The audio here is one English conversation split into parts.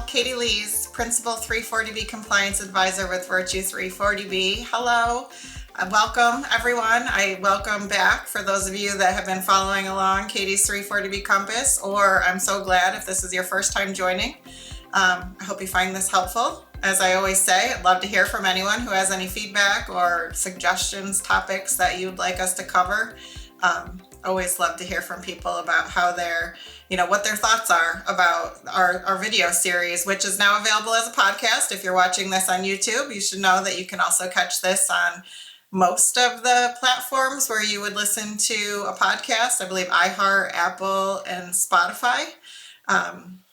Katy Lees, Principal 340B Compliance Advisor with Virtue 340B. Hello, welcome everyone. I welcome back for those of you that have been following along Katy's 340B Compass, or I'm so glad if this is your first time joining. I hope you find this helpful. As I always say, I'd love to hear from anyone who has any feedback or suggestions, topics that you'd like us to cover. Always love to hear from people about how they're, what their thoughts are about our video series, which is now available as a podcast. If you're watching this on YouTube, you should know that you can also catch this on most of the platforms where you would listen to a podcast. I believe iHeart, Apple, and Spotify.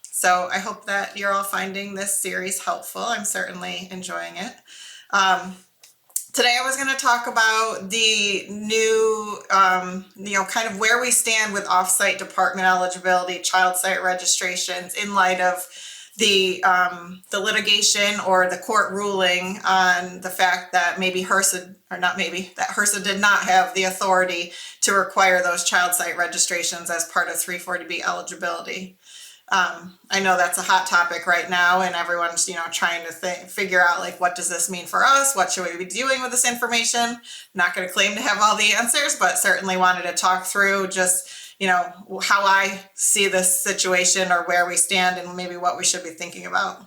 So I hope that you're all finding this series helpful. I'm certainly enjoying it. Today I was going to talk about the new, kind of where we stand with off-site department eligibility, child site registrations in light of the litigation or the court ruling on the fact that HRSA did not have the authority to require those child site registrations as part of 340B eligibility. I know that's a hot topic right now, and everyone's, trying to figure out, what does this mean for us? What should we be doing with this information? Not going to claim to have all the answers, but certainly wanted to talk through just, how I see this situation or where we stand and maybe what we should be thinking about.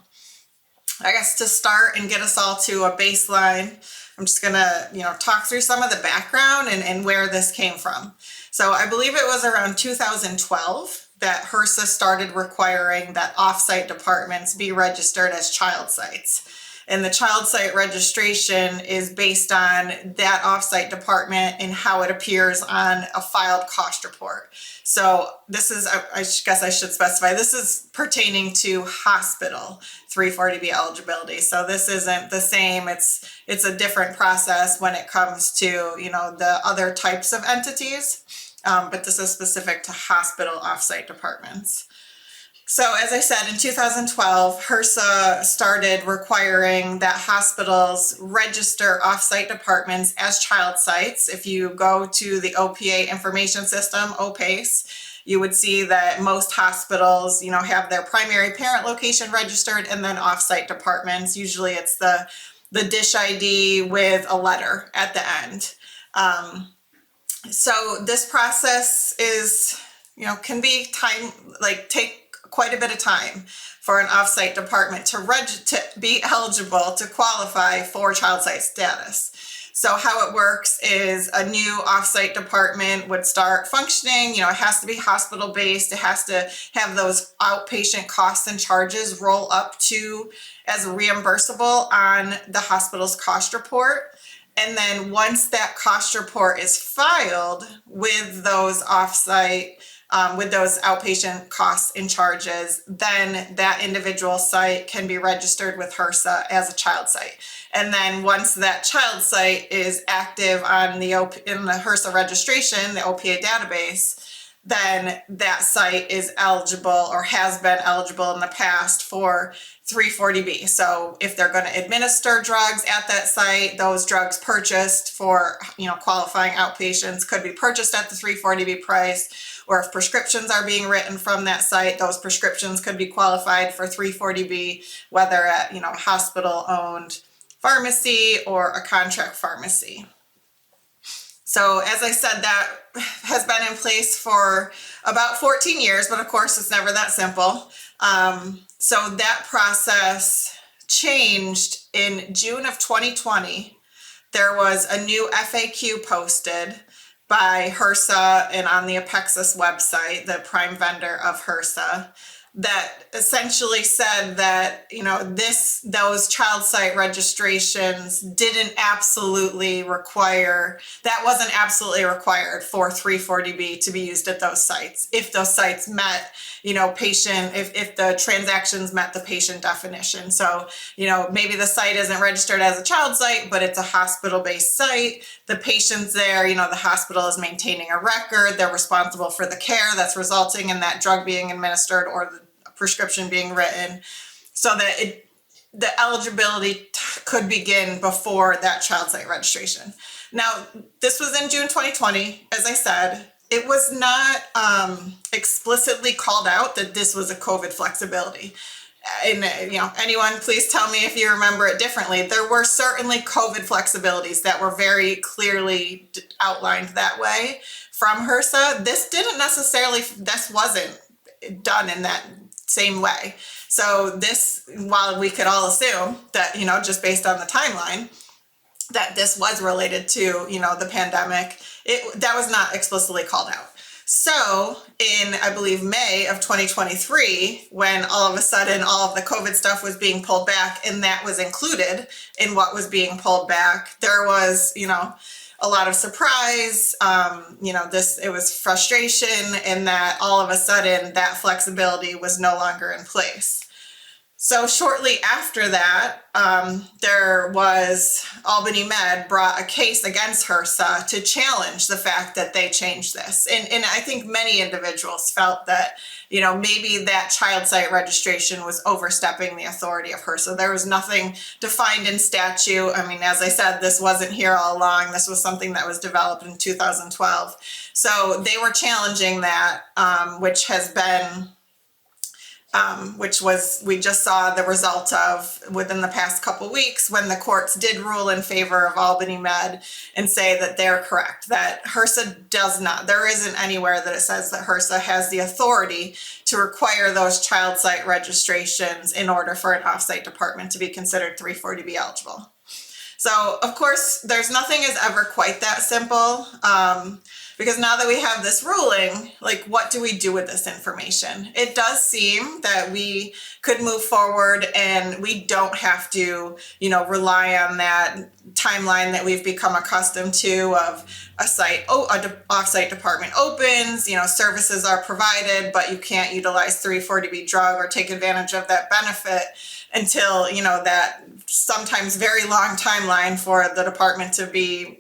I guess to start and get us all to a baseline, I'm just going to, talk through some of the background and where this came from. So I believe it was around 2012 that HRSA started requiring that off-site departments be registered as child sites. And the child site registration is based on that off-site department and how it appears on a filed cost report. So this is, I guess I should specify, this is pertaining to hospital 340B eligibility. So this isn't the same, it's a different process when it comes to, the other types of entities. But this is specific to hospital off-site departments. So as I said, in 2012, HRSA started requiring that hospitals register off-site departments as child sites. If you go to the OPA information system, OPAIS, you would see that most hospitals, have their primary parent location registered and then off-site departments. Usually it's the dish ID with a letter at the end. So this process is, can be take quite a bit of time for an off-site department to be eligible to qualify for child site status. So how it works is a new off-site department would start functioning. It has to be hospital-based. It has to have those outpatient costs and charges roll up to as reimbursable on the hospital's cost report. And then once that cost report is filed with those off-site, with those outpatient costs and charges, then that individual site can be registered with HRSA as a child site. And then once that child site is active on in the HRSA registration, the OPA database, then that site is eligible or has been eligible in the past for 340B. So if they're going to administer drugs at that site, those drugs purchased for, qualifying outpatients could be purchased at the 340B price, or if prescriptions are being written from that site, those prescriptions could be qualified for 340B, whether at, a hospital-owned pharmacy or a contract pharmacy. So as I said, that has been in place for about 14 years, but of course it's never that simple. So that process changed in June of 2020. There was a new FAQ posted by HRSA and on the Apexis website, the prime vendor of HRSA, that essentially said that, those child site registrations wasn't absolutely required for 340B to be used at those sites. If those sites met, if the transactions met the patient definition. So, maybe the site isn't registered as a child site, but it's a hospital-based site. The patient's there, the hospital is maintaining a record. They're responsible for the care that's resulting in that drug being administered or the prescription being written, so that the eligibility could begin before that child site registration. Now, this was in June 2020. As I said, it was not explicitly called out that this was a COVID flexibility. and anyone, please tell me if you remember it differently. There were certainly COVID flexibilities that were very clearly outlined that way from HRSA. This wasn't done in that same way. So this, while we could all assume that, just based on the timeline, that this was related to, the pandemic, that was not explicitly called out. So in, I believe, May of 2023, when all of a sudden all of the COVID stuff was being pulled back and that was included in what was being pulled back, there was, a lot of surprise, it was frustration in that all of a sudden that flexibility was no longer in place. So shortly after that, there was Albany Med brought a case against HRSA to challenge the fact that they changed this. And I think many individuals felt that, maybe that child site registration was overstepping the authority of HRSA. There was nothing defined in statute. I mean, as I said, this wasn't here all along. This was something that was developed in 2012. So they were challenging that, we just saw the result of within the past couple weeks when the courts did rule in favor of Albany Med and say that they're correct, that HRSA does not, there isn't anywhere that it says that HRSA has the authority to require those child site registrations in order for an offsite department to be considered 340B eligible. So of course, there's nothing is ever quite that simple. Because now that we have this ruling, what do we do with this information? It does seem that we could move forward and we don't have to, rely on that timeline that we've become accustomed to of a offsite department opens, services are provided, but you can't utilize 340B drug or take advantage of that benefit until, that sometimes very long timeline for the department to be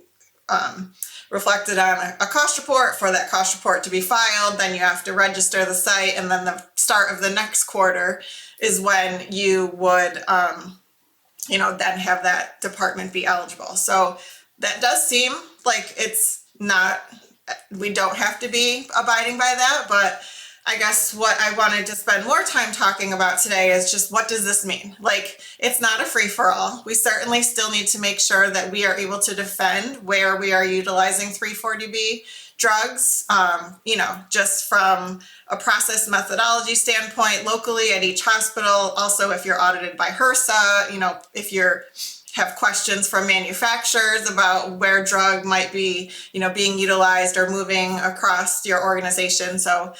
reflected on a cost report, for that cost report to be filed, then you have to register the site, and then the start of the next quarter is when you would, then have that department be eligible. So that does seem like it's not, we don't have to be abiding by that, but I guess what I wanted to spend more time talking about today is just what does this mean? It's not a free-for-all. We certainly still need to make sure that we are able to defend where we are utilizing 340B drugs, just from a process methodology standpoint locally at each hospital. Also, if you're audited by HRSA, if you're have questions from manufacturers about where drug might be, being utilized or moving across your organization. So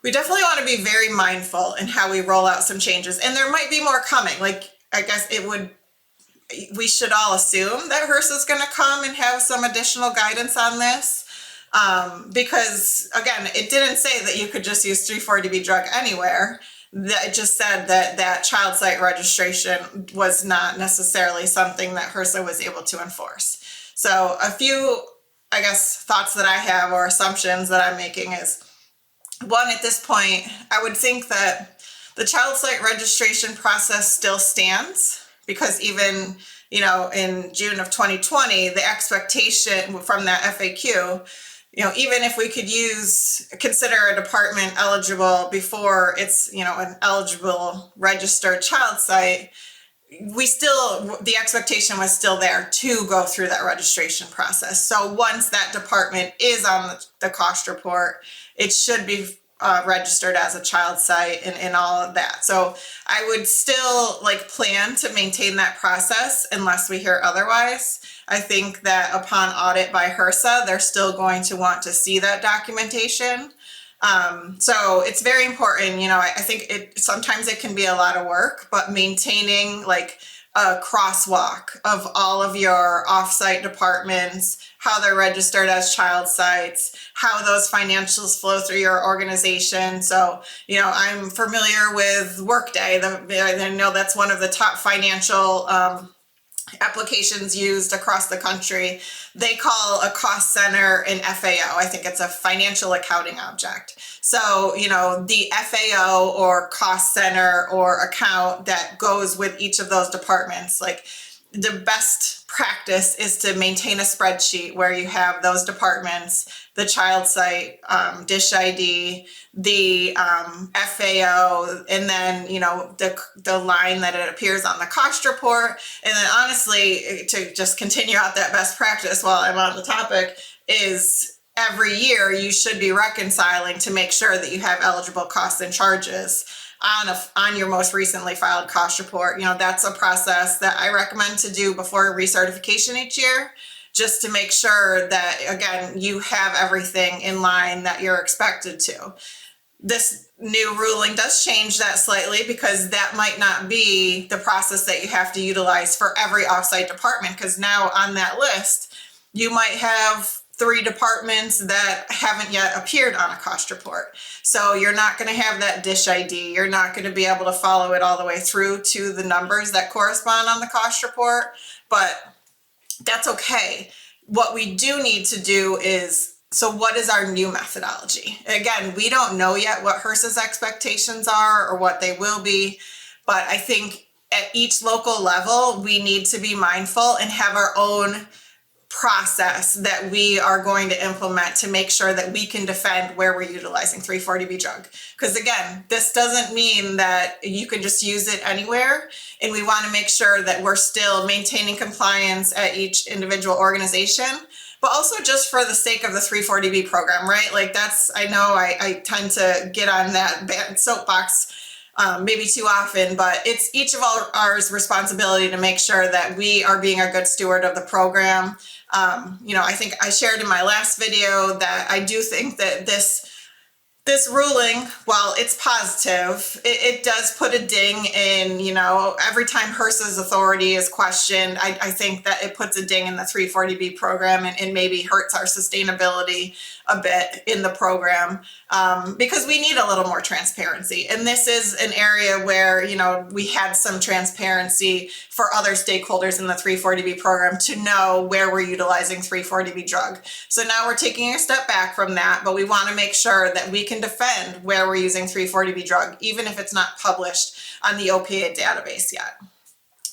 we definitely want to be very mindful in how we roll out some changes, and there might be more coming. I guess we should all assume that HRSA is going to come and have some additional guidance on this, because again, it didn't say that you could just use 340B drug anywhere. It just said that child site registration was not necessarily something that HRSA was able to enforce. So a few, I guess, thoughts that I have or assumptions that I'm making is, one, at this point, I would think that the child site registration process still stands, because even, in June of 2020, the expectation from that FAQ, even if we could consider a department eligible before it's, an eligible registered child site, the expectation was still there to go through that registration process. So once that department is on the cost report, it should be registered as a child site and all of that. So I would still plan to maintain that process unless we hear otherwise. I think that upon audit by HRSA, they're still going to want to see that documentation. So it's very important, I think sometimes it can be a lot of work, but maintaining a crosswalk of all of your offsite departments, how they're registered as child sites, how those financials flow through your organization. So, I'm familiar with Workday. I know that's one of the top financial applications used across the country. They call a cost center an FAO. I think it's a financial accounting object. So, the FAO or cost center or account that goes with each of those departments, the best practice is to maintain a spreadsheet where you have those departments, the child site, dish ID, the FAO, and then, you know, the line that it appears on the cost report. And then honestly, to just continue out that best practice while I'm on the topic, is every year you should be reconciling to make sure that you have eligible costs and charges on your most recently filed cost report. You know, that's a process that I recommend to do before recertification each year, just to make sure that, again, you have everything in line that you're expected to. This new ruling does change that slightly, because that might not be the process that you have to utilize for every offsite department, because now on that list, you might have 3 departments that haven't yet appeared on a cost report. So you're not going to have that dish ID. You're not going to be able to follow it all the way through to the numbers that correspond on the cost report, but that's okay. What we do need to do is, so what is our new methodology? Again, we don't know yet what HRSA's expectations are or what they will be, but I think at each local level, we need to be mindful and have our own process that we are going to implement to make sure that we can defend where we're utilizing 340B drug. Because again, this doesn't mean that you can just use it anywhere, and we want to make sure that we're still maintaining compliance at each individual organization, but also just for the sake of the 340B program, right? Like that's, I know I tend to get on that bad soapbox maybe too often, but it's each of ours responsibility to make sure that we are being a good steward of the program. You know, I think I shared in my last video that I do think that this ruling, while it's positive, it does put a ding in, you know, every time HRSA's authority is questioned, I think that it puts a ding in the 340B program and maybe hurts our sustainability a bit in the program, because we need a little more transparency. And this is an area where, you know, we had some transparency for other stakeholders in the 340B program to know where we're utilizing 340B drug. So now we're taking a step back from that, but we want to make sure that we can defend where we're using 340B drug, even if it's not published on the OPAIS database yet.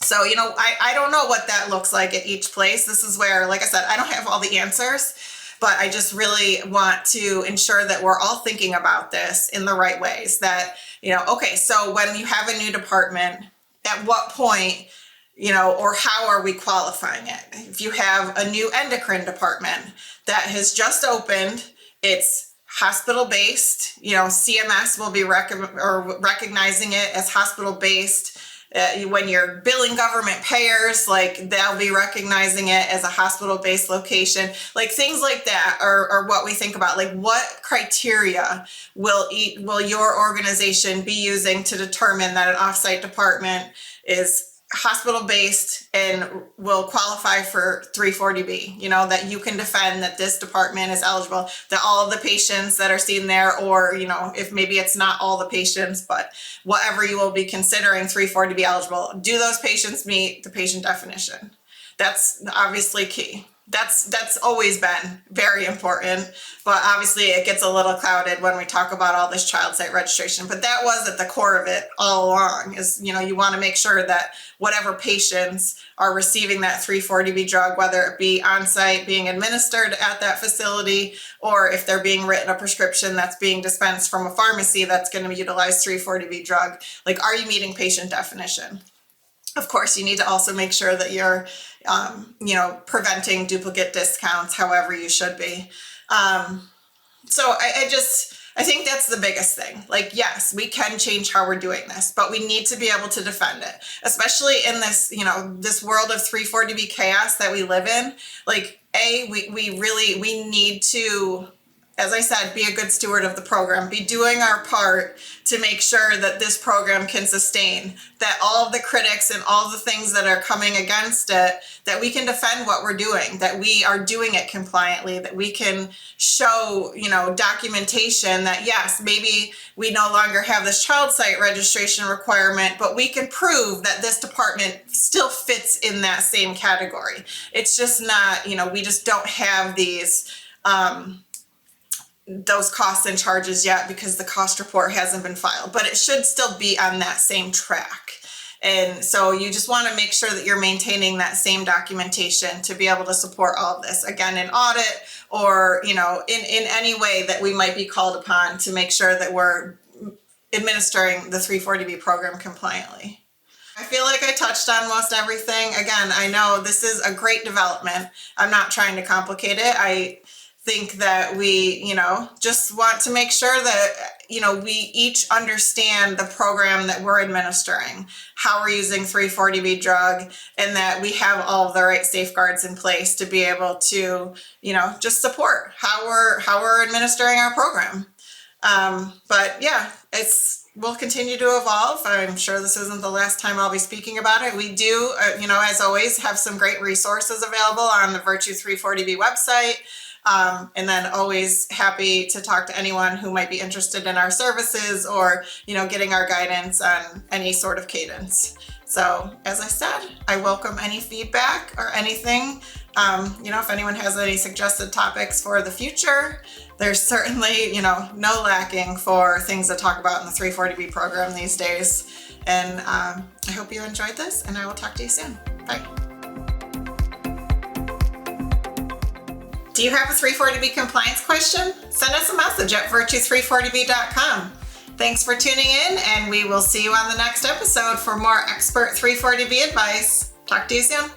So, you know, I don't know what that looks like at each place. This is where, like I said, I don't have all the answers, but I just really want to ensure that we're all thinking about this in the right ways. That, you know, okay, so when you have a new department, at what point, you know, or how are we qualifying it? If you have a new endocrine department that has just opened, it's hospital-based, you know, CMS will be recognizing it as hospital-based. When you're billing government payers, like they'll be recognizing it as a hospital-based location. Like things like that are what we think about. Like what criteria will your organization be using to determine that an offsite department is hospital-based and will qualify for 340B, you know, that you can defend that this department is eligible, that all of the patients that are seen there, or, you know, if maybe it's not all the patients, but whatever you will be considering 340B eligible, do those patients meet the patient definition? That's obviously key. That's always been very important, but obviously it gets a little clouded when we talk about all this child site registration. But that was at the core of it all along, is, you know, you want to make sure that whatever patients are receiving that 340B drug, whether it be on site being administered at that facility, or if they're being written a prescription that's being dispensed from a pharmacy that's going to utilize 340B drug, like, are you meeting patient definition? Of course, you need to also make sure that you're, you know, preventing duplicate discounts, however you should be. So I think that's the biggest thing. Like, yes, we can change how we're doing this, but we need to be able to defend it, especially in this, you know, this world of 340B chaos that we live in. Like, we need to, as I said, be a good steward of the program, be doing our part to make sure that this program can sustain, that all of the critics and all the things that are coming against it, that we can defend what we're doing, that we are doing it compliantly, that we can show, you know, documentation that, yes, maybe we no longer have this child site registration requirement, but we can prove that this department still fits in that same category. It's just not, you know, we just don't have those costs and charges yet because the cost report hasn't been filed, but it should still be on that same track. And so you just want to make sure that you're maintaining that same documentation to be able to support all of this. Again, in audit or, in any way that we might be called upon to make sure that we're administering the 340B program compliantly. I feel like I touched on most everything. Again, I know this is a great development. I'm not trying to complicate it. I think that we, just want to make sure that, we each understand the program that we're administering, how we're using 340B drug, and that we have all of the right safeguards in place to be able to, just support how we're administering our program. But yeah, we'll continue to evolve. I'm sure this isn't the last time I'll be speaking about it. We do, as always, have some great resources available on the Virtue 340B website. And then always happy to talk to anyone who might be interested in our services or, getting our guidance on any sort of cadence. So as I said, I welcome any feedback or anything. If anyone has any suggested topics for the future, there's certainly, no lacking for things to talk about in the 340B program these days. And I hope you enjoyed this, and I will talk to you soon. Bye. Do you have a 340B compliance question? Send us a message at virtue340b.com. Thanks for tuning in, and we will see you on the next episode for more expert 340B advice. Talk to you soon.